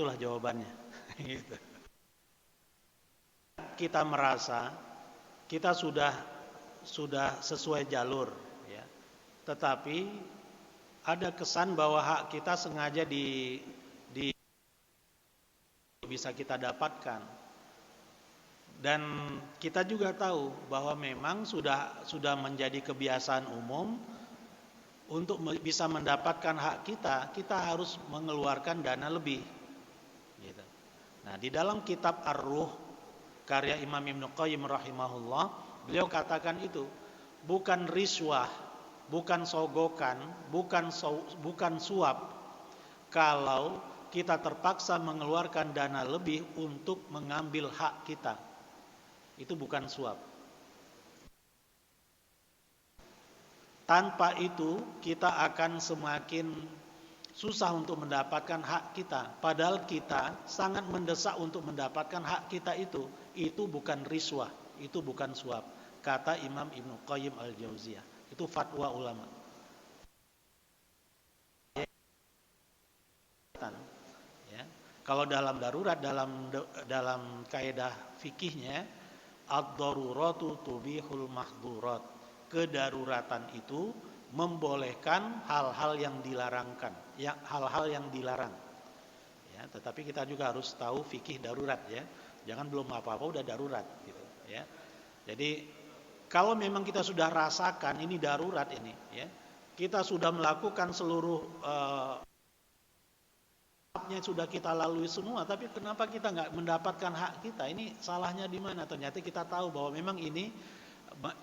Itulah jawabannya. Gitu. Kita merasa kita sudah sesuai jalur, ya. Tetapi ada kesan bahwa hak kita sengaja di bisa kita dapatkan. Dan kita juga tahu bahwa memang sudah menjadi kebiasaan umum untuk bisa mendapatkan hak kita harus mengeluarkan dana lebih. Gitu. Nah, di dalam kitab Ar-Ruh karya Imam Ibnu Qayyim rahimahullah, beliau katakan itu bukan riswah, bukan sogokan, bukan suap kalau kita terpaksa mengeluarkan dana lebih untuk mengambil hak kita. Itu bukan suap. Tanpa itu kita akan semakin susah untuk mendapatkan hak kita. Padahal kita sangat mendesak untuk mendapatkan hak kita itu. Itu bukan riswah, itu bukan suap. Kata Imam Ibnu Qayyim al-Jauziyah. Itu fatwa ulama. Ya. Kalau dalam darurat, dalam kaidah fikihnya, ad-daruratu tubihul mahdurat. Kedaruratan itu membolehkan hal-hal yang dilarangkan, hal-hal yang dilarang. Ya, tetapi kita juga harus tahu fikih darurat, ya. Jangan belum apa-apa udah darurat, gitu, ya. Jadi kalau memang kita sudah rasakan ini darurat ini, ya, kita sudah melakukan seluruh sudah kita lalui semua, tapi kenapa kita nggak mendapatkan hak kita? Ini salahnya di mana? Ternyata kita tahu bahwa memang ini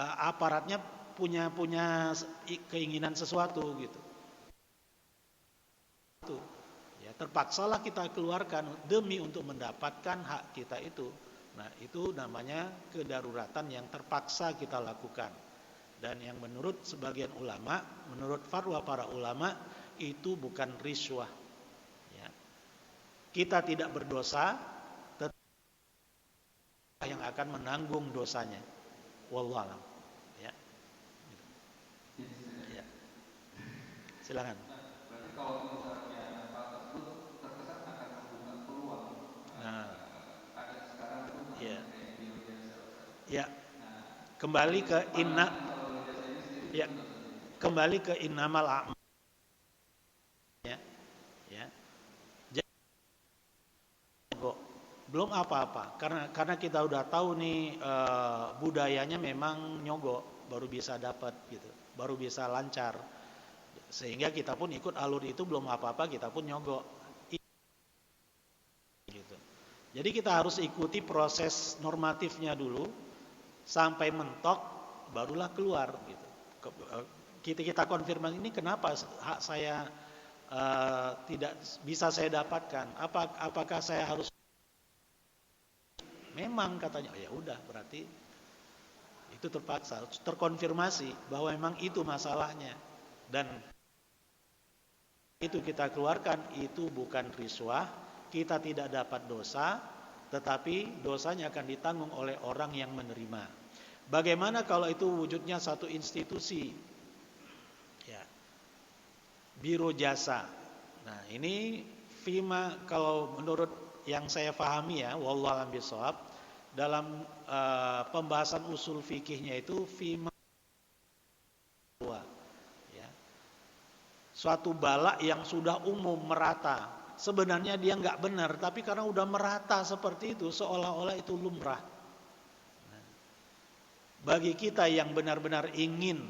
aparatnya punya keinginan sesuatu, gitu. Ya, terpaksalah kita keluarkan demi untuk mendapatkan hak kita itu. Nah, itu namanya kedaruratan yang terpaksa kita lakukan. Dan yang menurut sebagian ulama, menurut fatwa para ulama, itu bukan riswah. Ya. Kita tidak berdosa, tetapi yang akan menanggung dosanya. Wallahu a'lam. Ya. Ya. Silakan. Berarti kalau misalnya hal tersebut terkesan akan membuka peluang. Nah, ada sekarang itu ya. kayak biojasa. Ya. Kembali ke ya. Kembali ke innamal a'mal. Ya. Ya. Belum apa-apa, karena kita udah tahu nih budayanya memang nyogok baru bisa dapat, gitu, baru bisa lancar, sehingga kita pun ikut alur itu. Belum apa-apa kita pun nyogok, gitu. Jadi kita harus ikuti proses normatifnya dulu sampai mentok, barulah keluar, gitu. Kita konfirmasi, ini kenapa hak saya tidak bisa saya dapatkan, apakah saya harus. Memang katanya, ya udah, berarti itu terpaksa, terkonfirmasi bahwa memang itu masalahnya, dan itu kita keluarkan. Itu bukan riswah, kita tidak dapat dosa, tetapi dosanya akan ditanggung oleh orang yang menerima. Bagaimana kalau itu wujudnya satu institusi, ya, biro jasa. Nah, ini fima, kalau menurut yang saya pahami, ya, wallahu a'lam bishawab, dalam pembahasan usul fikihnya itu fima, ya, suatu bala yang sudah umum merata. Sebenarnya dia nggak benar, tapi karena udah merata seperti itu, seolah-olah itu lumrah. Nah, bagi kita yang benar-benar ingin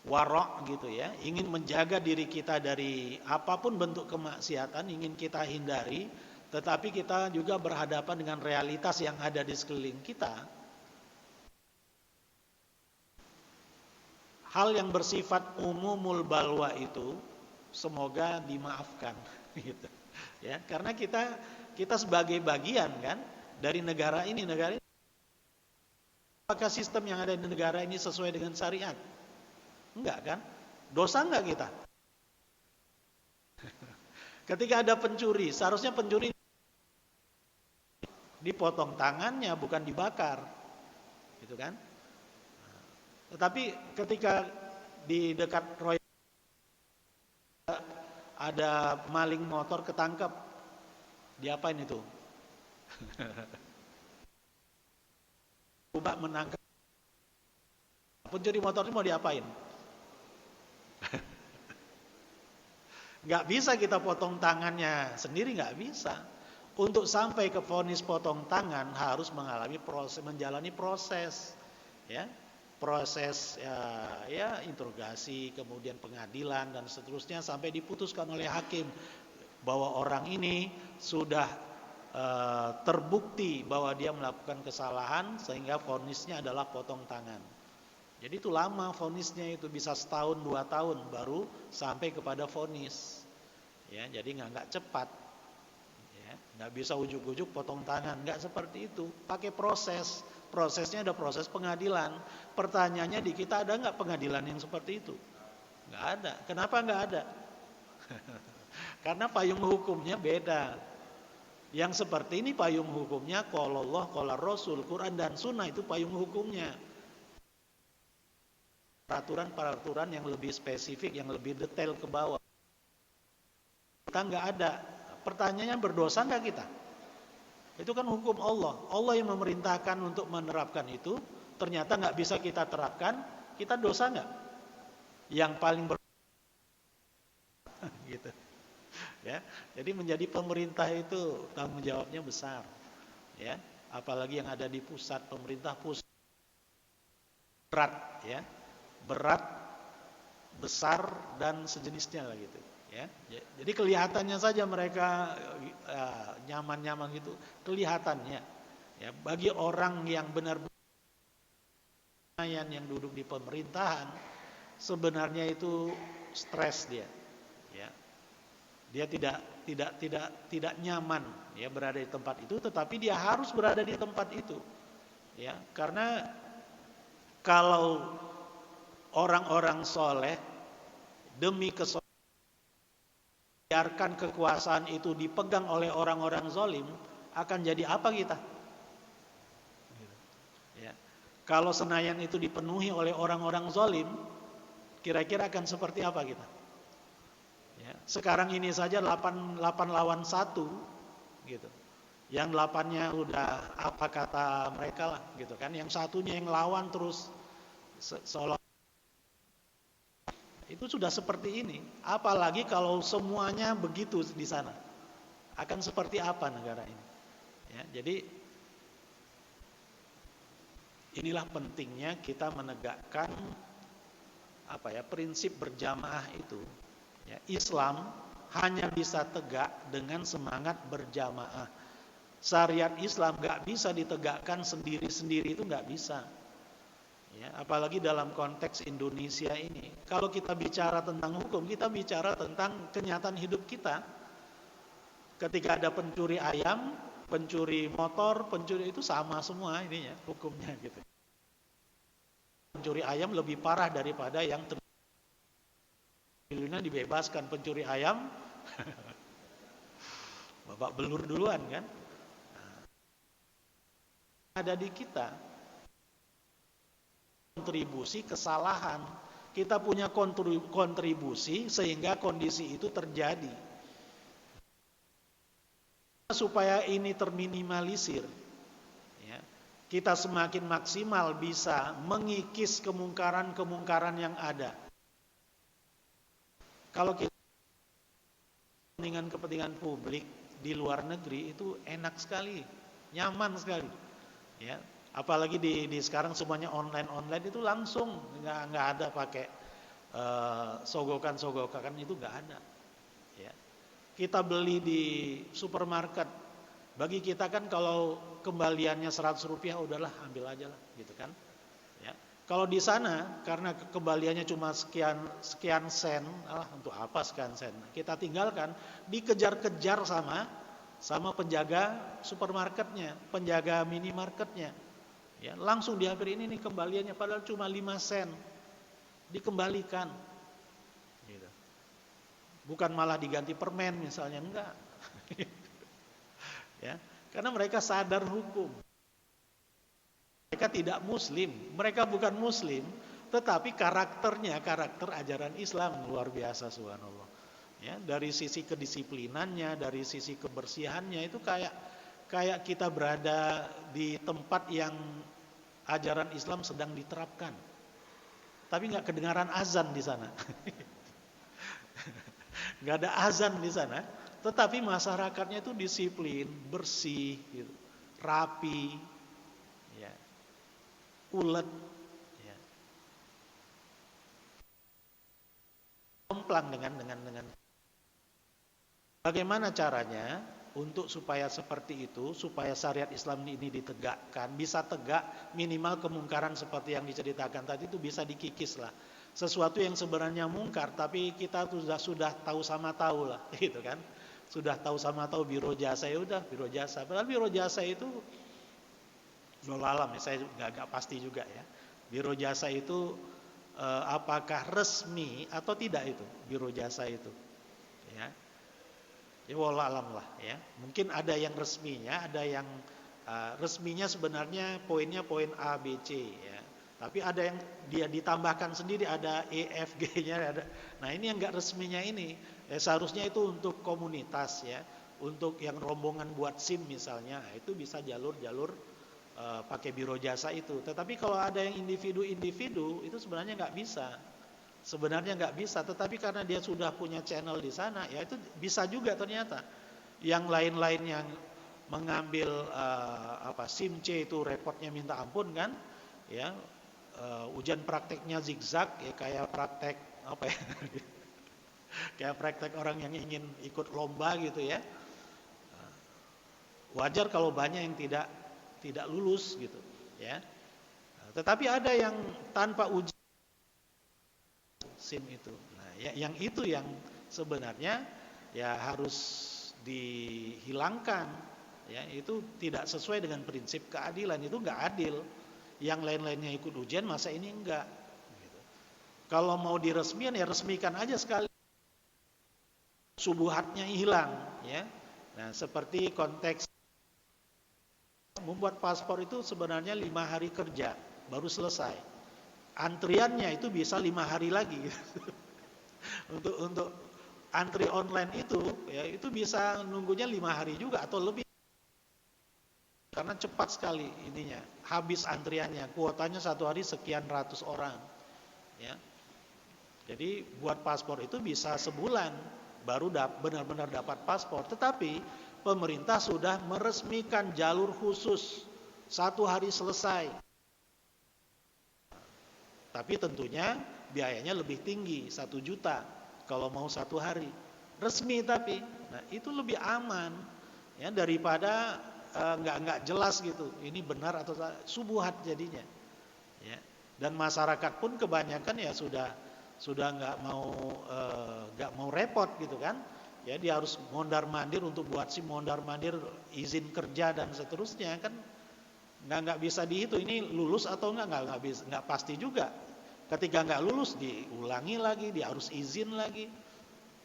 warok, gitu ya, ingin menjaga diri kita dari apapun bentuk kemaksiatan, ingin kita hindari, tetapi kita juga berhadapan dengan realitas yang ada di sekeliling kita. Hal yang bersifat umumul balwa itu semoga dimaafkan, gitu. Ya, karena kita sebagai bagian kan dari negara ini. Apakah sistem yang ada di negara ini sesuai dengan syariat? Enggak kan? Dosa enggak kita? Ketika ada pencuri, seharusnya pencuri dipotong tangannya, bukan dibakar, gitu kan? Tetapi ketika di dekat Roy ada maling motor ketangkep, Diapain itu? Coba menangkap pencuri motor ini mau diapain? Nggak bisa kita potong tangannya sendiri, nggak bisa. Untuk sampai ke vonis potong tangan harus mengalami proses, menjalani proses, ya, proses ya interogasi, kemudian pengadilan dan seterusnya sampai diputuskan oleh hakim bahwa orang ini sudah terbukti bahwa dia melakukan kesalahan sehingga vonisnya adalah potong tangan. Jadi itu lama vonisnya, itu bisa setahun 2 tahun baru sampai kepada vonis. Ya, jadi nggak cepat. Ya, nggak bisa ujuk-ujuk potong tangan, nggak seperti itu. Pakai proses. Prosesnya ada proses pengadilan. Pertanyaannya di kita ada nggak pengadilan yang seperti itu? Nggak ada. Kenapa nggak ada? Karena payung hukumnya beda. Yang seperti ini payung hukumnya qala Allah, qala Rasul, Quran dan Sunnah itu payung hukumnya. Peraturan-peraturan yang lebih spesifik, yang lebih detail ke bawah. Kita nggak ada. Pertanyaannya, berdosa nggak kita? Itu kan hukum Allah. Allah yang memerintahkan untuk menerapkan itu. Ternyata nggak bisa kita terapkan. Kita dosa nggak? Yang paling gitu. Ya. Jadi menjadi pemerintah itu tanggung jawabnya besar. Ya. Apalagi yang ada di pusat, pemerintah pusat berat, ya. Berat, besar dan sejenisnya lah gitu, ya. Jadi kelihatannya saja mereka nyaman-nyaman gitu, kelihatannya. Ya, bagi orang yang benar-benar yang duduk di pemerintahan, sebenarnya itu stres dia. Ya. Dia tidak nyaman ya berada di tempat itu, tetapi dia harus berada di tempat itu. Ya, karena kalau orang-orang soleh demi kesolehan biarkan kekuasaan itu dipegang oleh orang-orang zalim, akan jadi apa kita? Ya. Kalau Senayan itu dipenuhi oleh orang-orang zalim, kira-kira akan seperti apa kita? Ya. Sekarang ini saja 8 lawan 1 gitu. Yang 8-nya udah apa kata mereka lah gitu kan, yang satunya yang lawan terus seolah itu sudah seperti ini. Apalagi kalau semuanya begitu di sana, akan seperti apa negara ini? Ya, jadi inilah pentingnya kita menegakkan prinsip berjamaah itu. Ya, Islam hanya bisa tegak dengan semangat berjamaah. Syariat Islam nggak bisa ditegakkan sendiri-sendiri, itu nggak bisa. Ya, apalagi dalam konteks Indonesia ini. Kalau kita bicara tentang hukum, kita bicara tentang kenyataan hidup kita. Ketika ada pencuri ayam, pencuri motor, pencuri itu sama semua ininya, hukumnya gitu. Pencuri ayam lebih parah daripada yang triliunan dibebaskan. Pencuri ayam babak belur duluan kan. Ada di kita kontribusi kesalahan, kita punya kontribusi sehingga kondisi itu terjadi. Supaya ini terminimalisir, ya, kita semakin maksimal bisa mengikis kemungkaran-kemungkaran yang ada. Kalau kita kepentingan publik di luar negeri itu enak sekali, nyaman sekali, ya. Apalagi di sekarang semuanya online itu langsung nggak ada pakai sogokan itu nggak ada. Ya. Kita beli di supermarket, bagi kita kan kalau kembaliannya 100 rupiah udahlah ambil aja lah gitu kan. Ya. Kalau di sana karena kembaliannya cuma sekian sen, untuk apa sekian sen? Kita tinggalkan, dikejar-kejar sama penjaga supermarketnya, penjaga minimarketnya. Ya, langsung diambil ini nih kembaliannya, padahal cuma 5 sen, dikembalikan. Gitu. Bukan malah diganti permen misalnya, enggak. Ya, karena mereka sadar hukum. Mereka tidak muslim, mereka bukan muslim, tetapi karakter ajaran Islam luar biasa, subhanallah. Ya, dari sisi kedisiplinannya, dari sisi kebersihannya itu kayak kita berada di tempat yang ajaran Islam sedang diterapkan. Tapi nggak kedengaran azan di sana. Nggak ada azan di sana. Tetapi masyarakatnya itu disiplin, bersih, gitu, rapi, ya, ulet, ya, komplang dengan. Bagaimana caranya untuk supaya seperti itu, supaya syariat Islam ini ditegakkan, bisa tegak, minimal kemungkaran seperti yang diceritakan tadi itu bisa dikikis lah. Sesuatu yang sebenarnya mungkar, tapi kita sudah tahu sama tahu lah, gitu kan? Sudah tahu sama tahu biro jasa, ya udah biro jasa. Padahal biro jasa itu alam ya, saya nggak pasti juga ya. Biro jasa itu apakah resmi atau tidak itu biro jasa itu, ya. Ya wallah alam lah ya. Mungkin ada yang resminya, ada yang resminya sebenarnya poinnya poin A, B, C ya. Tapi ada yang dia ditambahkan sendiri, ada E, F, G-nya ada. Nah, ini yang enggak resminya ini. Seharusnya itu untuk komunitas ya. Untuk yang rombongan buat SIM misalnya, itu bisa jalur-jalur pakai biro jasa itu. Tetapi kalau ada yang individu-individu itu sebenarnya enggak bisa. Sebenarnya nggak bisa, tetapi karena dia sudah punya channel di sana, ya itu bisa juga ternyata. Yang lain-lain yang mengambil SIM C itu repotnya minta ampun kan, ya ujian prakteknya zigzag, ya kayak praktek apa ya, kayak praktek orang yang ingin ikut lomba gitu ya. Wajar kalau banyak yang tidak lulus gitu, ya. Tetapi ada yang tanpa ujian SIM itu. Nah, ya, yang itu yang sebenarnya ya harus dihilangkan. Ya, itu tidak sesuai dengan prinsip keadilan, itu enggak adil. Yang lain-lainnya ikut ujian, masa ini enggak. Gitu. Kalau mau diresmikan ya resmikan aja sekali. Subuhatnya hilang, ya. Nah, seperti konteks membuat paspor itu sebenarnya 5 hari kerja baru selesai. Antriannya itu bisa 5 hari lagi. untuk antri online itu ya itu bisa nunggunya 5 hari juga atau lebih. Karena cepat sekali ininya. Habis antriannya, kuotanya 1 hari sekian ratus orang. Ya. Jadi buat paspor itu bisa sebulan baru benar-benar dapat paspor. Tetapi pemerintah sudah meresmikan jalur khusus 1 hari selesai. Tapi tentunya biayanya lebih tinggi, 1 juta kalau mau 1 hari. Resmi tapi, nah itu lebih aman ya daripada nggak jelas gitu. Ini benar atau subuhat jadinya. Ya. Dan masyarakat pun kebanyakan ya sudah nggak mau repot gitu kan. Ya dia harus mondar-mandir untuk buat SIM, mondar-mandir izin kerja dan seterusnya kan. Nggak bisa dihitung ini lulus atau nggak bisa, nggak pasti juga. Ketika nggak lulus diulangi lagi, dia harus izin lagi,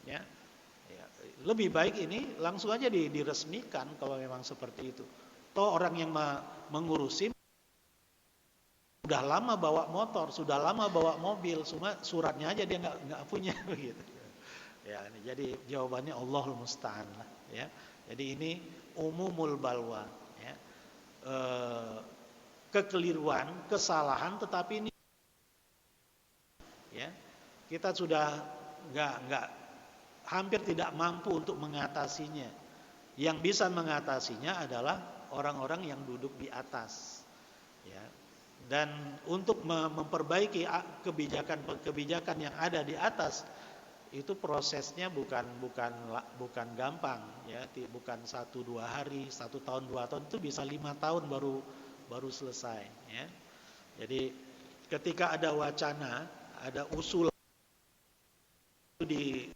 ya. Lebih baik ini langsung aja diresmikan kalau memang seperti itu. Toh orang yang mengurus SIM sudah lama bawa motor, sudah lama bawa mobil, cuma suratnya aja dia nggak punya begitu. Ya, jadi jawabannya Allahul Musta'an lah, ya. Jadi ini umumul balwa. Kekeliruan, kesalahan, tetapi ini ya kita sudah nggak hampir tidak mampu untuk mengatasinya. Yang bisa mengatasinya adalah orang-orang yang duduk di atas, ya. Dan untuk memperbaiki kebijakan yang ada di atas itu prosesnya bukan gampang ya, bukan 1-2 hari, 1 tahun 2 tahun, itu bisa 5 tahun baru selesai ya. Jadi ketika ada wacana, ada usul di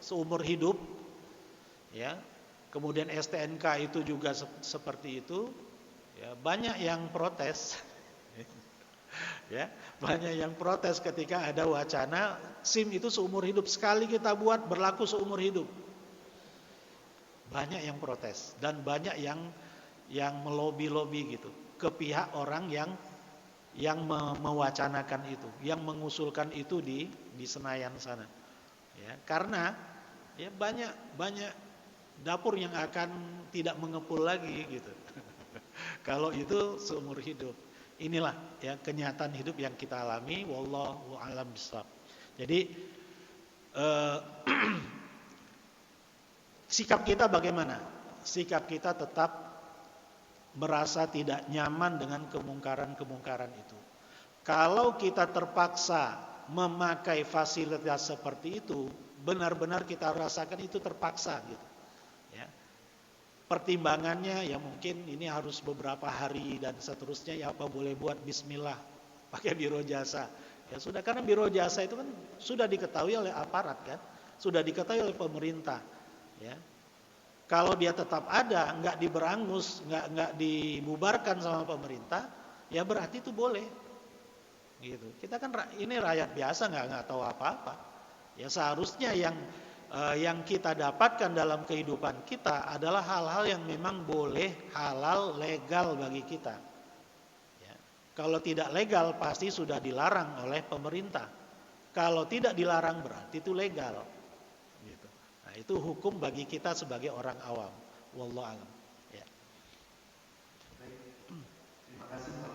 seumur hidup ya, kemudian STNK itu juga seperti itu ya, banyak yang protes. Ya, banyak yang protes ketika ada wacana SIM itu seumur hidup, sekali kita buat berlaku seumur hidup. Banyak yang protes dan banyak yang melobi-lobi gitu ke pihak orang yang mewacanakan itu, yang mengusulkan itu di Senayan sana. Ya, karena ya banyak dapur yang akan tidak mengepul lagi gitu. Kalau itu seumur hidup. Inilah ya kenyataan hidup yang kita alami. Wallahu a'lam bishawab. Jadi eh, sikap kita bagaimana? Sikap kita tetap merasa tidak nyaman dengan kemungkaran-kemungkaran itu. Kalau kita terpaksa memakai fasilitas seperti itu, benar-benar kita rasakan itu terpaksa gitu. Ya. Pertimbangannya ya mungkin ini harus beberapa hari dan seterusnya, ya apa boleh buat bismillah pakai biro jasa. Ya sudah, karena biro jasa itu kan sudah diketahui oleh aparat kan, sudah diketahui oleh pemerintah. Ya. Kalau dia tetap ada, nggak diberangus, nggak dibubarkan sama pemerintah, ya berarti itu boleh. Gitu. Kita kan ini rakyat biasa, nggak tahu apa-apa. Ya seharusnya yang kita dapatkan dalam kehidupan kita adalah hal-hal yang memang boleh, halal, legal bagi kita. Ya. Kalau tidak legal pasti sudah dilarang oleh pemerintah. Kalau tidak dilarang berarti itu legal. Gitu. Nah, itu hukum bagi kita sebagai orang awam. Wallahu a'lam. Ya. Terima kasih Pak.